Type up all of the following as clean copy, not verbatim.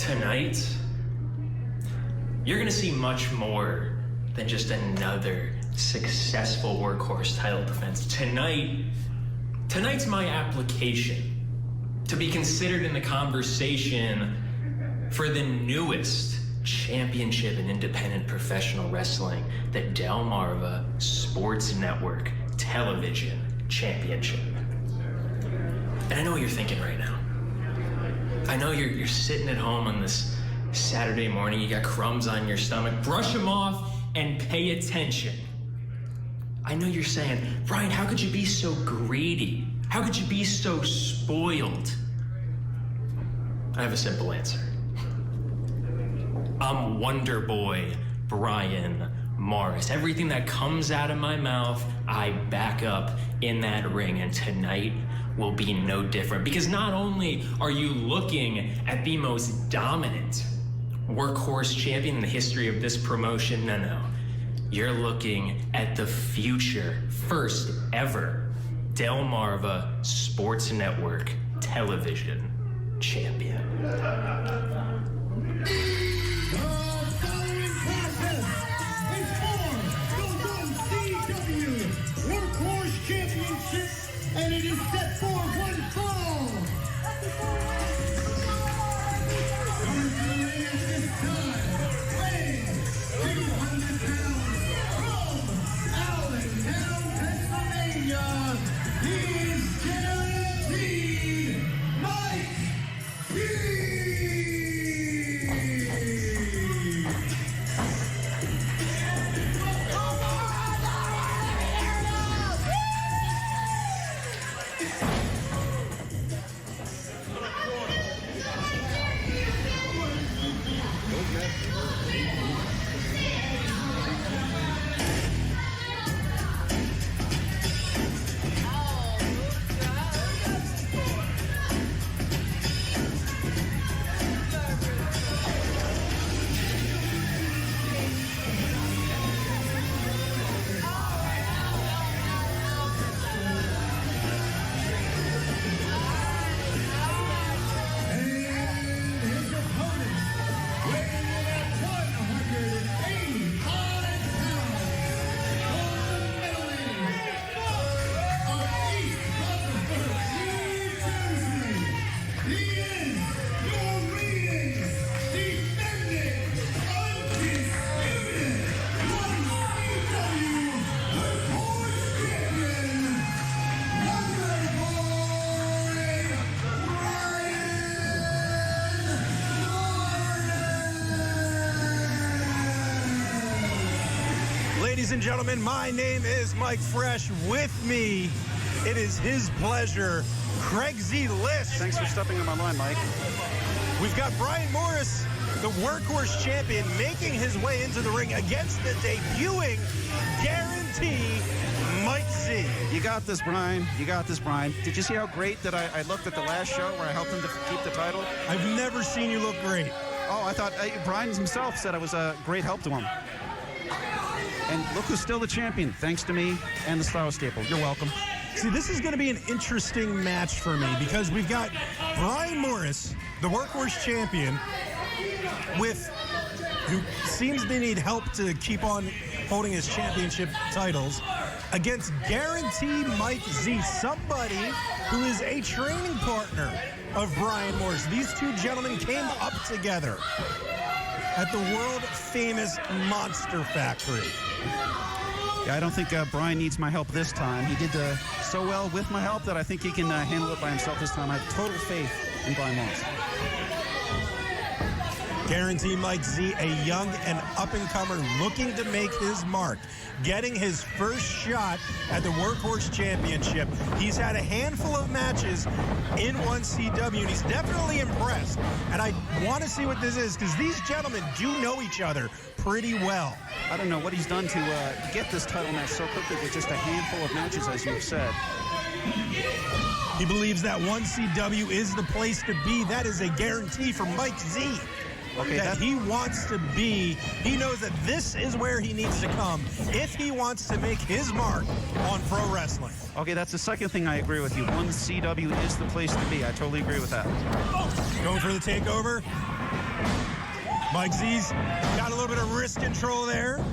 Tonight, you're going to see much more than just another successful Workhorse title defense. Tonight's my application to be considered in the conversation for the newest championship in independent professional wrestling, the Delmarva Sports Network Television Championship. And I know what you're thinking right now. I know you're sitting at home on this Saturday morning, you got crumbs on your stomach. Brush them off and pay attention. I know you're saying, Brian, how could you be so greedy? How could you be so spoiled? I have a simple answer. I'm Wonder Boy Brian Morris. Everything that comes out of my mouth, I back up in that ring, and tonight will be no different. Because not only are you looking at the most dominant Workhorse champion in the history of this promotion, no. You're looking at the future, first ever Delmarva Sports Network Television Champion. Workhorse Championship, and it is set for one fall. Coming to the ring at this time, weighing 200 pounds from Allentown, Pennsylvania, he is guaranteed Mike G. Ladies and gentlemen, my name is Mike Fresh. With me, it is his pleasure, Craig Z. List. Thanks for stepping on my line, Mike. We've got Brian Morris, the Workhorse champion, making his way into the ring against the debuting Guarantee Mike Z. You got this, Brian. You got this, Brian. Did you see how great that I looked at the last show where I helped him to keep the title? I've never seen you look great. Oh, I thought Brian himself said I was a great help to him. And look who's still the champion, thanks to me and the Star Staple. You're welcome. See, this is going to be an interesting match for me because we've got Brian Morris, the Workhorse champion, who seems to need help to keep on holding his championship titles, against Guarantee Mike Z, somebody who is a training partner of Brian Morris. These two gentlemen came up together at the world-famous Monster Factory. Yeah, I don't think Brian needs my help this time. He did so well with my help that I think he can handle it by himself this time. I have total faith in Brian Morris. Guarantee Mike Z, a young and up-and-comer looking to make his mark, getting his first shot at the Workhorse Championship. He's had a handful of matches in 1CW, and he's definitely impressed. And I want to see what this is, because these gentlemen do know each other pretty well. I don't know what he's done to get this title match so quickly with just a handful of matches, as you've said. He believes that 1CW is the place to be. That is a guarantee for Mike Z. Okay, that he wants to be. He knows that this is where he needs to come if he wants to make his mark on pro wrestling. Okay, that's the second thing I agree with you. 1CW is the place to be. I totally agree with that. Going for the takeover. Mike Z's got a little bit of wrist control there.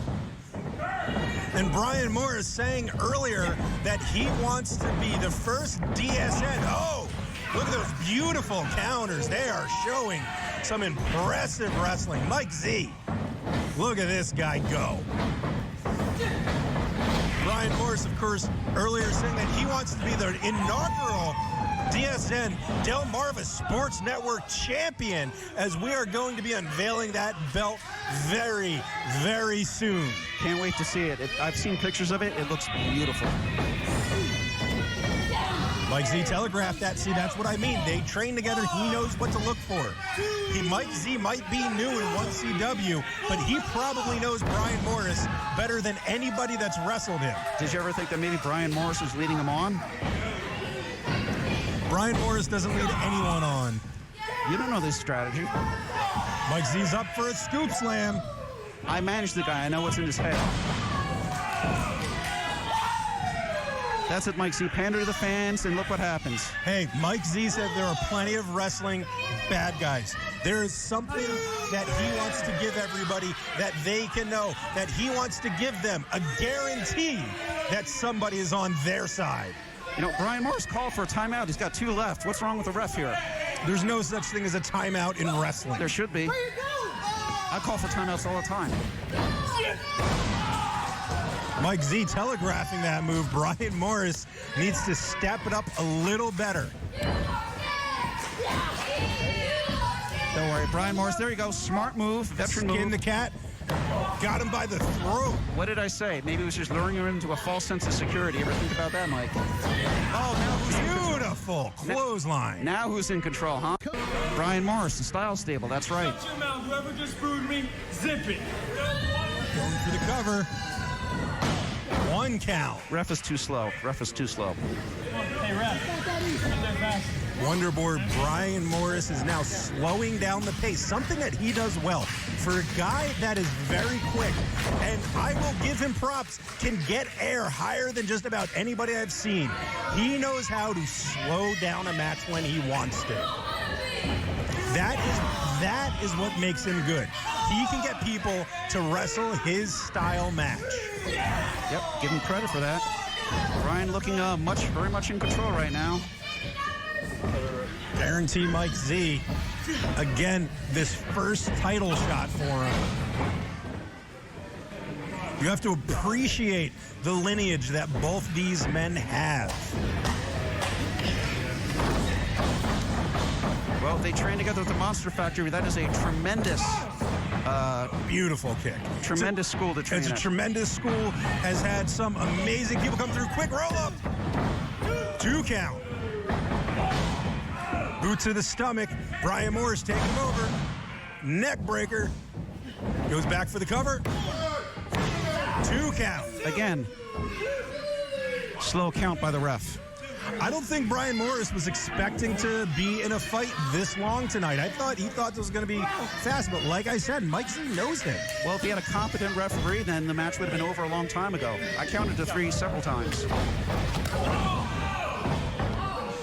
And Brian Morris saying earlier that he wants to be the first DSN. Oh, look at those beautiful counters. They are showing some impressive wrestling. Mike Z, look at this guy go. Brian Morris, of course, earlier saying that he wants to be the inaugural DSN Delmarva Sports Network champion, as we are going to be unveiling that belt very, very soon. Can't wait to see it. I've seen pictures of it. It looks beautiful. Mike Z telegraphed that. See, that's what I mean. They train together. He knows what to look for. Mike Z might be new in 1CW, but he probably knows Brian Morris better than anybody that's wrestled him. Did you ever think that maybe Brian Morris was leading him on? Brian Morris doesn't lead anyone on. You don't know this strategy. Mike Z's up for a scoop slam. I manage the guy. I know what's in his head. That's it, Mike Z. Pander to the fans, and look what happens. Hey, Mike Z said there are plenty of wrestling bad guys. There is something that he wants to give everybody that they can know, that he wants to give them a guarantee that somebody is on their side. You know, Brian Morris called for a timeout. He's got 2 left. What's wrong with the ref here? There's no such thing as a timeout in wrestling. There should be. I call for timeouts all the time. Mike Z telegraphing that move. Brian Morris needs to step it up a little better. Don't worry, Brian Morris. There you go. Smart move. Veteran move. Skin the cat. Got him by the throat. What did I say? Maybe it was just luring him into a false sense of security. Ever think about that, Mike? Oh, now who's in control? Beautiful clothesline. Now who's in control, huh? Brian Morris, the style stable. That's right. Shut your mouth. Whoever just booed me, zip it. Going for the cover. 1 count. Ref is too slow. Ref is too slow. Hey, ref. Wonderboard Brian Morris is now slowing down the pace, something that he does well. For a guy that is very quick, and I will give him props, can get air higher than just about anybody I've seen. He knows how to slow down a match when he wants to. That is what makes him good. He can get people to wrestle his style match. Yep, give him credit for that. Brian looking very much in control right now. Guarantee Mike Z, again, this first title shot for him. You have to appreciate the lineage that both these men have. Well, they train together at the Monster Factory. That is a tremendous... beautiful kick. Tremendous school to train It's a at. tremendous school, has had some amazing people come through. Quick roll up. 2 count. Boot to the stomach. Brian Morris taking him over. Neck breaker. Goes back for the cover. 2 count. Again, slow count by the ref. I don't think Brian Morris was expecting to be in a fight this long tonight. He thought this was going to be fast, but like I said, Mike Z knows him. Well, if he had a competent referee, then the match would have been over a long time ago. I counted to 3 several times.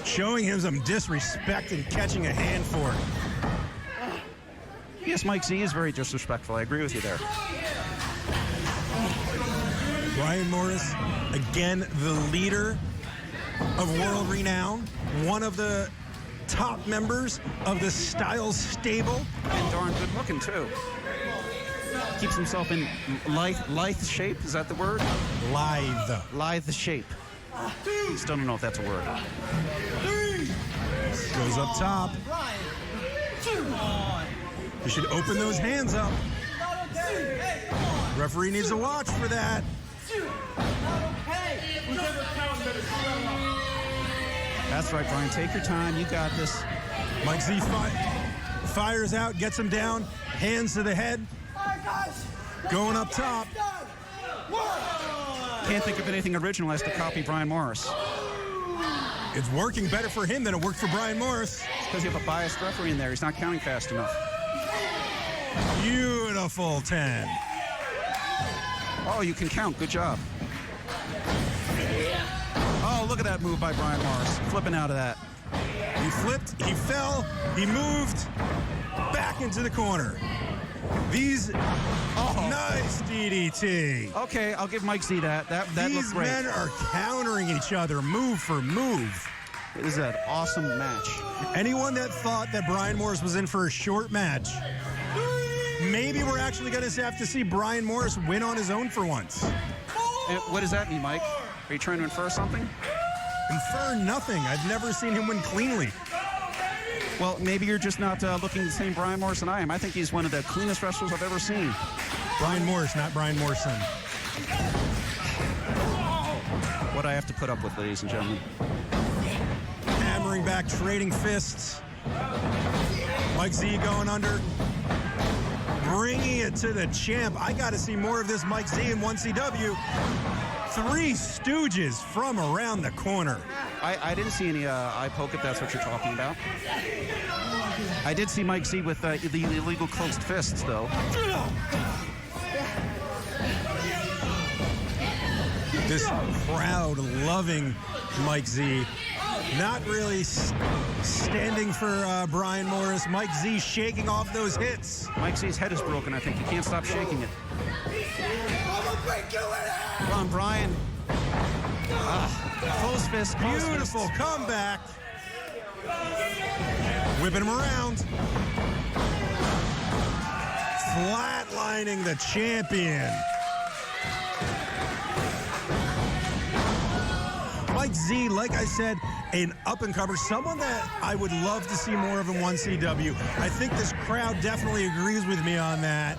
Showing him some disrespect and catching a hand for it. Yes, Mike Z is very disrespectful. I agree with you there. Brian Morris, again, the leader of world renown, one of the top members of the Styles stable. And darn good looking, too. Keeps himself in lithe shape. Is that the word? Lithe shape. Still don't know if that's a word. Goes up top. You should open those hands up. Referee needs to watch for that. That's right, Brian. Take your time. You got this. Mike Z fires out, gets him down, hands to the head. Going up top. Can't think of anything original as to copy Brian Morris. It's working better for him than it worked for Brian Morris. Because you have a biased referee in there. He's not counting fast enough. Beautiful 10. Oh, you can count. Good job. Oh, look at that move by Brian Morris. Flipping out of that. He flipped, he fell, he moved back into the corner. Nice DDT. Okay, I'll give Mike Z that. That These looked great. men are countering each other move for move. It is an awesome match. Anyone that thought that Brian Morris was in for a short match, maybe we're actually going to have to see Brian Morris win on his own for once. And what does that mean, Mike? Are you trying to infer something? Infer nothing. I've never seen him win cleanly. Well, maybe you're just not looking at the same Brian Morrison I am. I think he's one of the cleanest wrestlers I've ever seen. Brian Morris, not Brian Morrison. What I have to put up with, ladies and gentlemen. Hammering back, trading fists. Mike Z going under. Bringing it to the champ. I got to see more of this Mike Z in 1CW. Three Stooges from around the corner. I didn't see any eye poke, if that's what you're talking about. I did see Mike Z with the illegal closed fists, though. This crowd loving Mike Z. Not really standing for Brian Morris. Mike Z shaking off those hits. Mike Z's head is broken, I think. He can't stop shaking it. Come on, Brian. Close fist. Beautiful comeback. Whipping him around. Flatlining the champion. Mike Z, like I said, an up-and-comer, someone that I would love to see more of in 1CW. I think this crowd definitely agrees with me on that.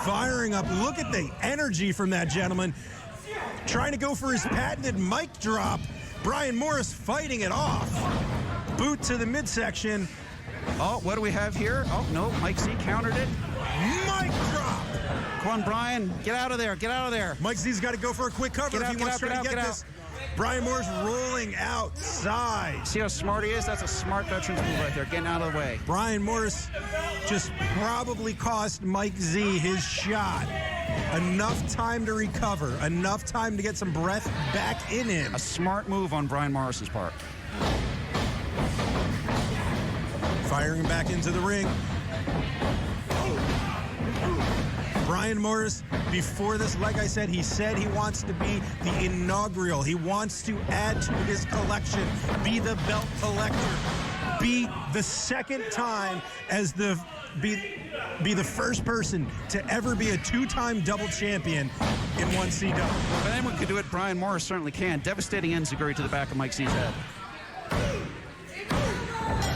Firing up. Look at the energy from that gentleman. Trying to go for his patented mic drop. Brian Morris fighting it off. Boot to the midsection. Oh, what do we have here? Oh, no, Mike Z countered it. Mic drop. Come on, Brian. Get out of there. Get out of there. Mike Z's got to go for a quick cover if he wants to get this. Brian Morris rolling outside. See how smart he is? That's a smart veteran's move right there, getting out of the way. Brian Morris just probably cost Mike Z his shot. Enough time to recover, enough time to get some breath back in him. A smart move on Brian Morris's part. Firing him back into the ring. Brian Morris, before this, like I said he wants to be the inaugural. He wants to add to his collection, be the belt collector, be the second time as be the first person to ever be a two-time double champion in 1CW. Well, if anyone could do it, Brian Morris certainly can. Devastating enziguri to the back of Mike Z's head.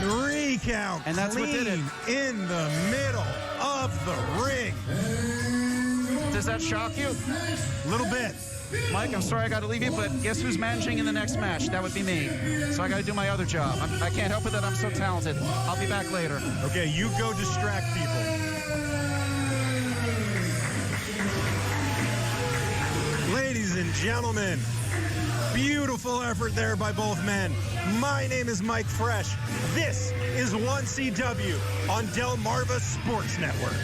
3 count. And that's what did it. In the middle of the ring. Does that shock you? A little bit. Mike, I'm sorry I got to leave you, but guess who's managing in the next match? That would be me. So I got to do my other job. I can't help it that I'm so talented. I'll be back later. Okay, you go distract people. Ladies and gentlemen, beautiful effort there by both men. My name is Mike Fresh. This is 1CW on Delmarva Sports Network.